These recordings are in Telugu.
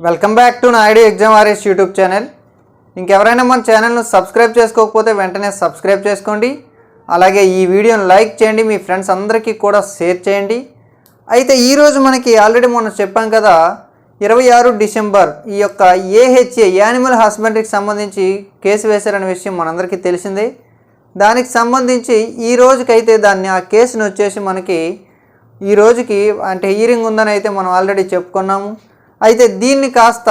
Welcome back to Naidu exam warriors YouTube channel. ఇంకెవరైనా మన ఛానల్ను సబ్స్క్రైబ్ చేసుకోకపోతే వెంటనే సబ్స్క్రైబ్ చేసుకోండి. అలాగే ఈ వీడియోని లైక్ చేయండి, మీ ఫ్రెండ్స్ అందరికీ కూడా షేర్ చేయండి. అయితే ఈరోజు మనకి ఆల్రెడీ మొన్న చెప్పాం కదా, 26 డిసెంబర్ ఈ యొక్క ఏహెచ్ఏ యానిమల్ హస్బెండరీకి సంబంధించి కేసు వేశారనే విషయం మనందరికీ తెలిసిందే. దానికి సంబంధించి ఈ రోజుకైతే ఆ కేసును వచ్చేసి మనకి ఈ రోజుకి అంటే హీరింగ్ ఉందని అయితే మనం ఆల్రెడీ చెప్పుకున్నాము. అయితే దీన్ని కాస్త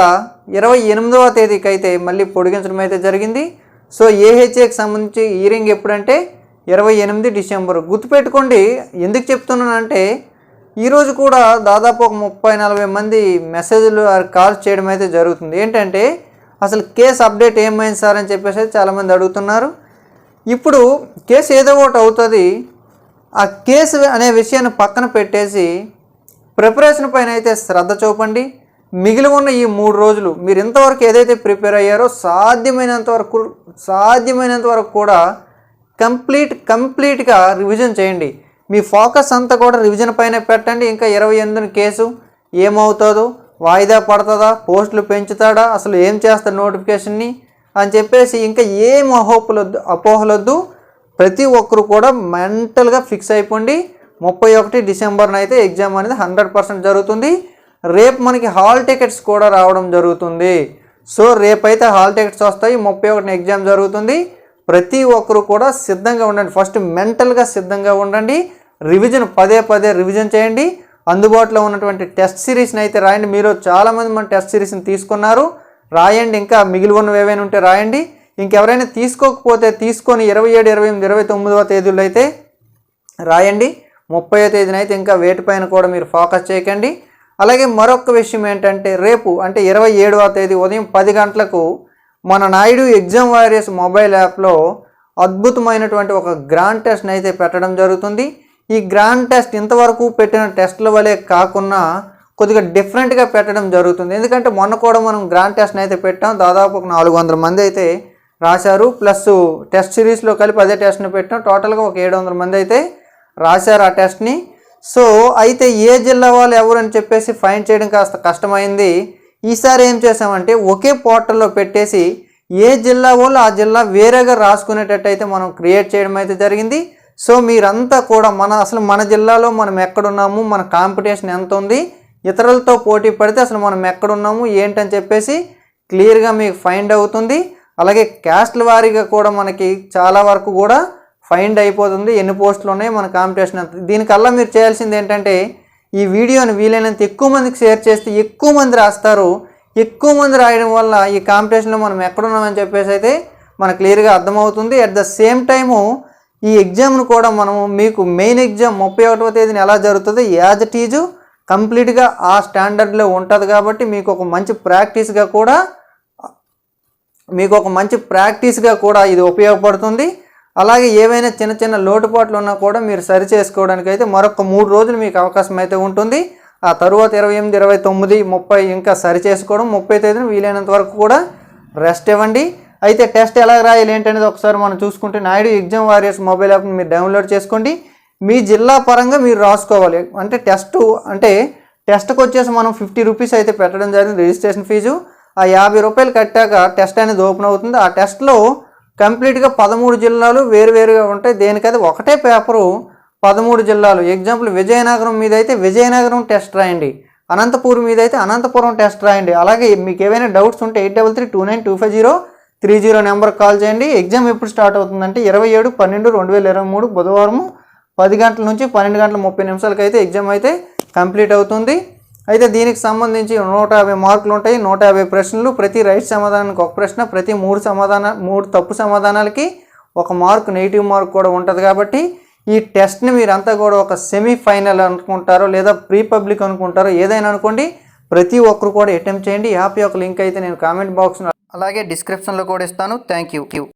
28వ తేదీకి అయితే మళ్ళీ పొడిగించడం అయితే జరిగింది. సో ఏహెచ్ఏకి సంబంధించి హీరింగ్ ఎప్పుడంటే 28 డిసెంబర్. గుర్తుపెట్టుకోండి, ఎందుకు చెప్తున్నానంటే ఈరోజు కూడా దాదాపు ఒక 30-40 మంది మెసేజ్లు కాల్స్ చేయడం అయితే జరుగుతుంది. ఏంటంటే అసలు కేసు అప్డేట్ ఏమైంది సార్ అని చెప్పేసి చాలామంది అడుగుతున్నారు. ఇప్పుడు కేసు ఏదో ఒకటి అవుతుంది, ఆ కేసు అనే విషయాన్ని పక్కన పెట్టేసి ప్రిపరేషన్ పైన అయితే శ్రద్ధ చూపండి. మిగిలి ఉన్న ఈ 3 రోజులు మీరు ఇంతవరకు ఏదైతే ప్రిపేర్ అయ్యారో సాధ్యమైనంత వరకు కూడా కంప్లీట్గా రివిజన్ చేయండి. మీ ఫోకస్ అంతా కూడా రివిజన్ పైన పెట్టండి. ఇంకా 28 కేసు ఏమవుతుందో, వాయిదా పడుతుందా, పోస్టులు పెంచుతాడా, అసలు ఏం చేస్తాడు నోటిఫికేషన్ని అని చెప్పేసి ఇంకా ఏం అపోహలొద్దు. ప్రతి ఒక్కరు కూడా మెంటల్గా ఫిక్స్ అయిపోండి. 31 డిసెంబర్న అయితే ఎగ్జామ్ అనేది 100% జరుగుతుంది. రేపు మనకి హాల్ టికెట్స్ కూడా రావడం జరుగుతుంది. సో రేపైతే హాల్ టికెట్స్ వస్తాయి, 31 ఎగ్జామ్ జరుగుతుంది. ప్రతి ఒక్కరు కూడా సిద్ధంగా ఉండండి. ఫస్ట్ మెంటల్గా సిద్ధంగా ఉండండి. రివిజన్ పదే రివిజన్ చేయండి. అందుబాటులో ఉన్నటువంటి టెస్ట్ సిరీస్ని అయితే రాయండి. మీరు చాలామంది మన టెస్ట్ సిరీస్ని తీసుకున్నారు, రాయండి. ఇంకా మిగిలి ఉన్నవి ఏవైనా ఉంటే రాయండి. ఇంకెవరైనా తీసుకోకపోతే తీసుకొని 27, 28, 29వ తేదీలో అయితే రాయండి. 30వ తేదీన అయితే ఇంకా వేటి పైన కూడా మీరు ఫోకస్ చేయకండి. అలాగే మరొక విషయం ఏంటంటే రేపు అంటే 27వ తేదీ ఉదయం 10 గంటలకు మన నాయుడు ఎగ్జామ్ వారియర్స్ మొబైల్ యాప్లో అద్భుతమైనటువంటి ఒక గ్రాండ్ టెస్ట్ని అయితే పెట్టడం జరుగుతుంది. ఈ గ్రాండ్ టెస్ట్ ఇంతవరకు పెట్టిన టెస్ట్ల వలె కాకుండా కొద్దిగా డిఫరెంట్గా పెట్టడం జరుగుతుంది. ఎందుకంటే మొన్న కూడా మనం గ్రాండ్ టెస్ట్ని అయితే పెట్టాం. దాదాపు ఒక 400 మంది అయితే రాశారు. ప్లస్ టెస్ట్ సిరీస్లో కలిపి అదే టెస్ట్ని పెట్టాం. టోటల్గా ఒక 700 మంది అయితే రాశారు ఆ టెస్ట్ని. సో అయితే ఏ జిల్లా వాళ్ళు ఎవరు అని చెప్పేసి ఫైండ్ చేయడం కాస్త కష్టమైంది. ఈసారి ఏం చేసామంటే ఒకే పోర్టల్లో పెట్టేసి ఏ జిల్లా వాళ్ళు ఆ జిల్లా వేరేగా రాసుకునేటట్టు అయితే మనం క్రియేట్ చేయడం అయితే జరిగింది. సో మీరంతా కూడా అసలు మన జిల్లాలో మనం ఎక్కడున్నాము, మన కాంపిటీషన్ ఎంత ఉంది, ఇతరులతో పోటీ పడితే అసలు మనం ఎక్కడున్నాము ఏంటని చెప్పేసి క్లియర్గా మీకు ఫైండ్ అవుతుంది. అలాగే క్యాస్ట్ల వారీగా కూడా మనకి చాలా వరకు కూడా ఫైండ్ అయిపోతుంది, ఎన్ని పోస్టులు ఉన్నాయి, మన కాంపిటీషన్ ఎంత. దీనికల్లా మీరు చేయాల్సింది ఏంటంటే ఈ వీడియోని వీలైనంత ఎక్కువ మందికి షేర్ చేస్తే ఎక్కువ మంది రాస్తారు. ఎక్కువ మంది రాయడం వల్ల ఈ కాంపిటీషన్లో మనం ఎక్కడున్నామని చెప్పేసి అయితే మనకు క్లియర్గా అర్థమవుతుంది. అట్ ద సేమ్ టైము ఈ ఎగ్జామ్ను కూడా మనము మీకు మెయిన్ ఎగ్జామ్ 31వ తేదీన ఎలా జరుగుతుందో యాజ్ ఇట్ ఈజ్ కంప్లీట్గా ఆ స్టాండర్డ్లో ఉంటుంది. కాబట్టి మీకు ఒక మంచి ప్రాక్టీస్గా కూడా ఇది ఉపయోగపడుతుంది. అలాగే ఏవైనా చిన్న లోటుపాట్లు ఉన్నా కూడా మీరు సరి చేసుకోవడానికి అయితే మరొక 3 రోజులు మీకు అవకాశం అయితే ఉంటుంది. ఆ తరువాత 28, 29, 30 ఇంకా సరి చేసుకోవడం. 30వ తేదీన వీలైనంత వరకు కూడా రెస్ట్ ఇవ్వండి. అయితే టెస్ట్ ఎలా రాయాలి ఏంటనేది ఒకసారి మనం చూసుకుంటే నాయుడు ఎగ్జామ్ వారియర్స్ మొబైల్ యాప్ని మీరు డౌన్లోడ్ చేసుకోండి. మీ జిల్లా పరంగా మీరు రాసుకోవాలి. అంటే టెస్ట్కి వచ్చేసి మనం 50 రూపీస్ అయితే పెట్టడం జరిగింది రిజిస్ట్రేషన్ ఫీజు. ఆ 50 రూపాయలు కట్టాక టెస్ట్ అనేది ఓపెన్ అవుతుంది. ఆ టెస్ట్లో కంప్లీట్గా 13 జిల్లాలు వేరువేరుగా ఉంటాయి. దేనికైతే ఒకటే పేపరు 13 జిల్లాలు. ఎగ్జాంపుల్ విజయనగరం మీద అయితే విజయనగరం టెస్ట్ రాయండి, అనంతపురం మీద అయితే అనంతపురం టెస్ట్ రాయండి. అలాగే మీకు ఏవైనా డౌట్స్ ఉంటే 8332925030 నెంబర్కి కాల్ చేయండి. ఎగ్జామ్ ఎప్పుడు స్టార్ట్ అవుతుందంటే 27/12/2023 బుధవారం 10 గంటల నుంచి 12:30 అయితే ఎగ్జామ్ అయితే కంప్లీట్ అవుతుంది. అయితే దీనికి సంబంధించి 150 మార్కులు ఉంటాయి, 150 ప్రశ్నలు. ప్రతి రైట్ సమాధానానికి ఒక ప్రశ్న, ప్రతి 3 తప్పు సమాధానాలకి 1 మార్క్ నెగిటివ్ మార్క్ కూడా ఉంటుంది. కాబట్టి ఈ టెస్ట్ని మీరంతా కూడా ఒక సెమీఫైనల్ అనుకుంటారో లేదా ప్రీ పబ్లిక్ అనుకుంటారో ఏదైనా అనుకోండి, ప్రతి ఒక్కరు కూడా అటెంప్ట్ చేయండి. యాప్ యొక్క లింక్ అయితే నేను కామెంట్ బాక్స్ అలాగే డిస్క్రిప్షన్లో కూడా ఇస్తాను. Thank you.